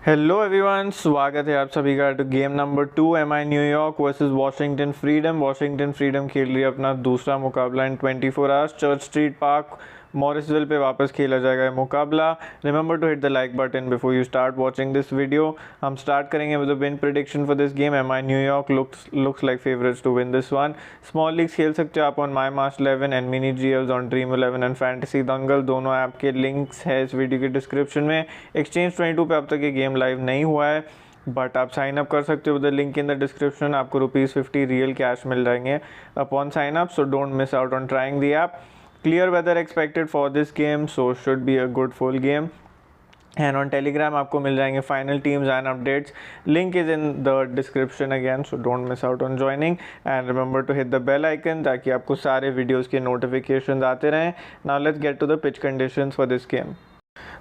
Hello everyone, स्वागत है आप सभी का to game number 2 MI New York versus Washington Freedom. Washington Freedom खेल रही है अपना दूसरा मुकाबला in 24 hours. Church street park Morrisville पे वापस खेला जाएगा ये मुकाबला। Remember to hit the like button before you start watching this video. हम स्टार्ट करेंगे with the win prediction for this game. MI New York looks like favourites to win this one. Small leagues खेल सकते हो आप on my mast 11 and mini GLs on Dream 11 and fantasy Dangal. दोनों app के links है इस video के description में। एक्सचेंज 22 पे अब तक ये गेम लाइव नहीं हुआ है, बट आप साइन अप कर सकते हो with the link in the description. आपको ₹50 रियल कैश मिल जाएंगे upon sign up, so don't miss out on trying the app. Clear weather expected for this game, so should be a good full game. And on Telegram आपको मिल जाएंगे final teams and updates. Link is in the description again, so don't miss out on joining and remember to hit the bell icon ताकि आपको सारे videos के notifications आते रहें। Now let's get to the pitch conditions for this game.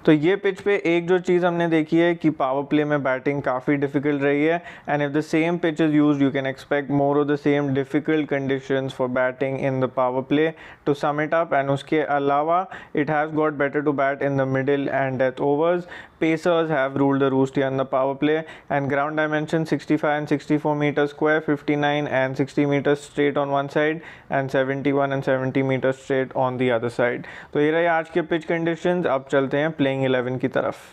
तो ये pitch पे एक जो चीज़ हमने देखी है कि पावर प्ले में बैटिंग काफ़ी डिफिकल्ट रही है, and if the same pitch is used you can expect more of the same difficult conditions for batting in the power play to sum it up. एंड उसके अलावा it has got better to bat in the middle and death overs. Pacers have ruled the roost here in the power play, and ground dimension 65 and 64 meters square, 59 and 60 meters straight on one side and 71 and 70 meters straight on the other side। तो ये रहे आज के pitch conditions. अब चलते हैं playing 11 की तरफ।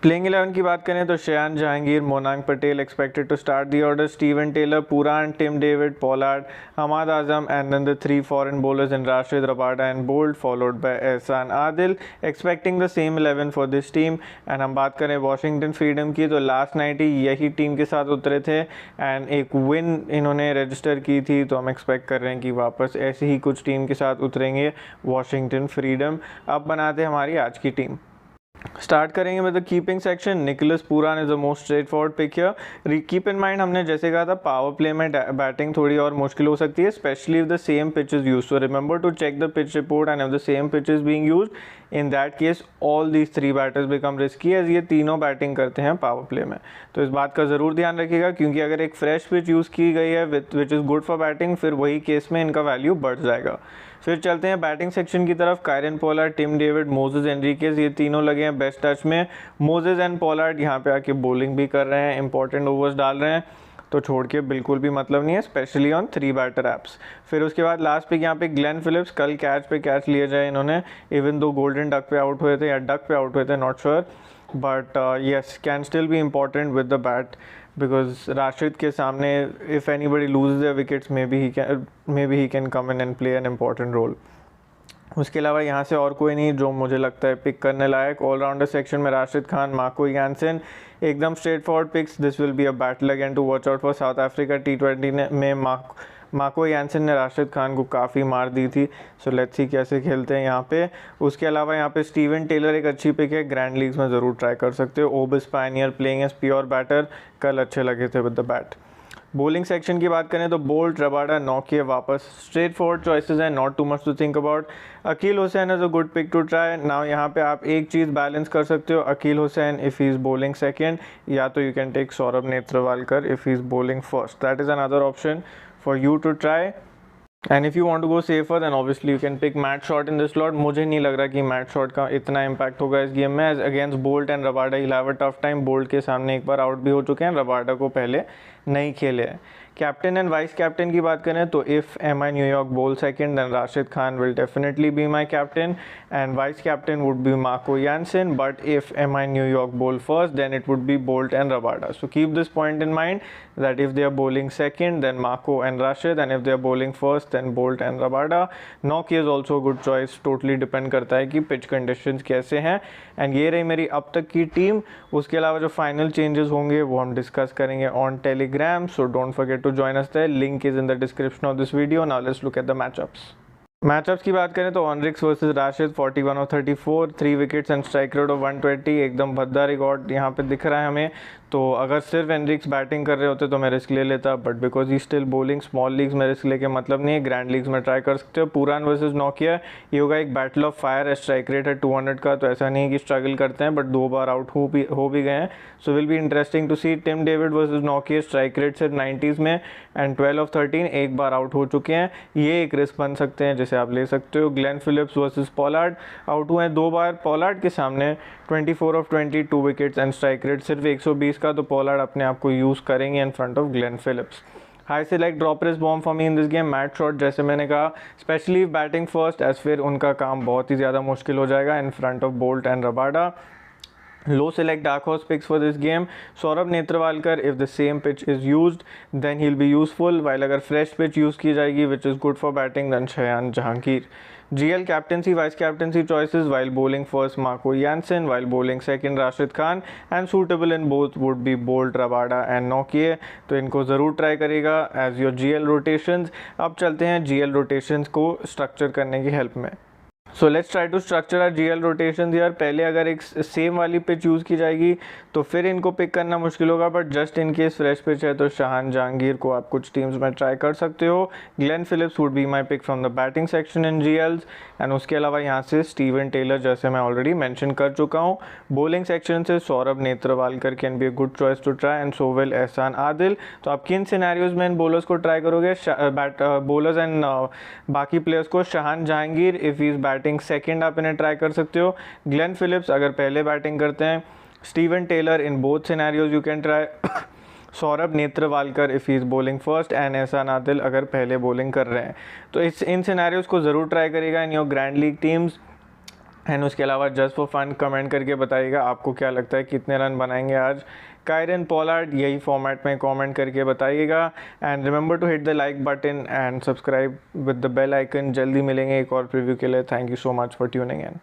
प्लेइंग 11 की बात करें तो Shayan Jahangir, Monank Patel expected to start the order. Steven Taylor, Pooran, Tim David, Pollard, Hammad Azam and then the 3 foreign bowlers in Rashid, Rabada and Boult followed by Ehsan Adil. Expecting the same 11 for this team. And हम बात करें Washington freedom की तो last night ही यही team के साथ उतरे थे एंड एक विन इन्होंने रजिस्टर की थी, तो हम एक्सपेक्ट कर रहे हैं कि वापस ऐसे ही कुछ टीम के साथ उतरेंगे वॉशिंगटन फ्रीडम। अब बनाते हैं हमारी आज की टीम। स्टार्ट करेंगे with the keeping section. Nicholas Pooran is the most straightforward pick here. Keep in mind हमने जैसे कहा था पावर प्ले में बैटिंग थोड़ी और मुश्किल हो सकती है, especially if the same pitch is used. So remember to check the pitch report and if the same pitch is being used in that case all these 3 batters become risky as ये तीनों batting करते हैं power play में। तो इस बात का ज़रूर ध्यान रखिएगा क्योंकि अगर एक फ्रेश पिच यूज़ की गई है which is good for batting, फिर वही केस में इनका वैल्यू बढ़ जाएगा। फिर चलते हैं बैटिंग सेक्शन की तरफ। Kieron Pollard, Tim David, Moses Henriques, ये तीनों लगे हैं बेस्ट टच में। मोजेस एंड पोलार्ड यहाँ पे आके बॉलिंग भी कर रहे हैं, इंपॉर्टेंट ओवर्स डाल रहे हैं, तो छोड़ के बिल्कुल भी मतलब नहीं है, स्पेशली ऑन 3 बैटर ऐप्स। फिर उसके बाद लास्ट पिक यहाँ पे ग्लेन फिलिप्स। कल कैच पे कैच लिए जाए इन्होंने, इवन दो गोल्डन डक पे आउट हुए थे या डक पे आउट हुए थे, not sure, but yes can still be important with the bat because Rashid के सामने if anybody loses the wickets may be he can come in and play an important role. उसके अलावा यहाँ से और कोई नहीं जो मुझे लगता है पिक करने लायक। ऑलराउंडर सेक्शन में राशिद खान, मार्को यानसन, एकदम straight forward picks. This will be a battle again to watch out for South Africa. T20 में मार्को यानसन ने राशिद खान को काफ़ी मार दी थी, सो लेट्स सी कैसे खेलते हैं यहाँ पे। उसके अलावा यहाँ पे स्टीवन टेलर एक अच्छी पिक है, ग्रैंड लीग्स में ज़रूर ट्राई कर सकते हो। Obus Pienaar playing as pure batter, कल अच्छे लगे थे with the bat. Bowling section की बात करें तो बोल्ट, रबाडा, नौकिया वापस स्ट्रेट फॉरवर्ड चॉइसेस हैं, not too much to think about. Akeal Hosein is a good pick to try. Now यहाँ पे आप एक चीज़ बैलेंस कर सकते हो, Akeal Hosein if he is bowling second, या तो you can take Saurabh Netravalkar if he is bowling first, that is another option for you to try. And if you want to go safer then obviously you can pick Matt Short in this slot. मुझे नहीं लग रहा कि Matt Short का इतना impact होगा इस game में, as against Boult and Rabada he have a tough time. Boult के सामने एक बार आउट भी हो चुके हैं, रबाडा को पहले नहीं खेले हैं। कैप्टन एंड वाइस कैप्टन की बात करें तो if MI New York bowl second then Rashid Khan will definitely be my captain and vice captain would be Marco Jansen, but if MI New York bowl first then it would be Boult and Rabada. So keep this point in mind that if they are bowling second then Marco and Rashid, and if they are bowling first then Bolt and Rabada. Noki is also a good choice, totally depend करता है कि pitch conditions कैसे हैं। And ये रही मेरी अब तक की टीम। उसके अलावा जो फाइनल चेंजेस होंगे वो हम डिस्कस करेंगे on Telegram, so don't forget to join us there, link is in the description of this video. Now let's look at the matchups की बात करें तो ऑनरिक्स वर्सेस राशिद 41 और 34, 3 wickets and strike rate of 120, एकदम भद्दा रिकॉर्ड यहाँ पे दिख रहा है हमें। तो अगर सिर्फ एनरिक्स बैटिंग कर रहे होते तो मैं रिस्क ले लेता, but because he still bowling, small leagues में रिस्क लेके मतलब नहीं है, ग्रैंड लीग्स में ट्राई कर सकते हो। पुरान वर्सेस नोकिया, ये होगा एक battle of fire, strike rate है 200 का, तो ऐसा नहीं है कि स्ट्रगल करते हैं, बट 2 बार आउट हो भी गए हैं। So will be interesting to see. Tim David versus नोकिया, स्ट्राइक रेट सिर्फ 90s में एंड 12 ऑफ 13, एक बार आउट हो चुके हैं, ये एक रिस्क बन सकते हैं जिसे आप ले सकते हो। Glenn Philips versus Pollard, out हुए हैं 2 बार पॉलार्ड के सामने, 24 of 20, 2 wickets and strike rate सिर्फ 120 का, तो पॉलार्ड अपने आप को यूज़ करेंगे in front of Glenn Phillips. हाई से like drop risk bomb for me in this game, Matt Short, जैसे मैंने कहा स्पेशली बैटिंग फर्स्ट, एज फिर उनका काम बहुत ही ज़्यादा मुश्किल हो जाएगा इन front of bolt and Rabada. Low select dark horse picks for this game. Saurabh Netravalkar, if the same pitch is used, then he'll be useful. While अगर fresh pitch use की जाएगी, which is good for batting, then Shayan Jahangir. GL captaincy, vice captaincy choices, while bowling first Marco Jansen, while bowling second Rashid Khan, and suitable in both would be Bolt, Rabada and Nokia. तो इनको ज़रूर try करेगा as your GL rotations. अब चलते हैं GL rotations को structure करने की हेल्प में। So let's try to structure our GL rotation यार। पहले अगर एक सेम वाली पिच यूज़ की जाएगी तो फिर इनको पिक करना मुश्किल होगा, but just in case fresh pitch है तो शाहान जहांगीर को आप कुछ टीम्स में ट्राई कर सकते हो। Glenn Phillips would be my pick from the batting section in GLs, and उसके अलावा यहाँ से स्टीवन टेलर, जैसे मैं ऑलरेडी मैंशन कर चुका हूँ। बॉलिंग सेक्शन से Saurabh Netravalkar can be a good choice to try, and so will Ehsan Adil. तो आप किन सिनेरियोज में इन बॉलर्स को ट्राई करोगे? बॉलर्स एंड बाकी प्लेयर्स को Shayan Jahangir, if he is batting second आप इन्हें ट्राई कर सकते हो। ग्लेन फिलिप्स अगर पहले बैटिंग करते हैं, Steven Taylor in both scenarios you can try. Saurabh Netravalkar if he is bowling first, and Ehsan Adil अगर पहले बॉलिंग कर रहे हैं। तो इन सिनेरियोज को ज़रूर ट्राई करिएगा in your grand league teams. And उसके अलावा जस्ट फॉर फन कमेंट करके बताइएगा आपको क्या लगता है कितने रन बनाएंगे आज कायरन पोलार्ड, यही फॉर्मेट में कमेंट करके बताइएगा। And remember to hit the like button and subscribe with the bell icon. जल्दी मिलेंगे एक और प्रीव्यू के लिए। Thank you so much for tuning in.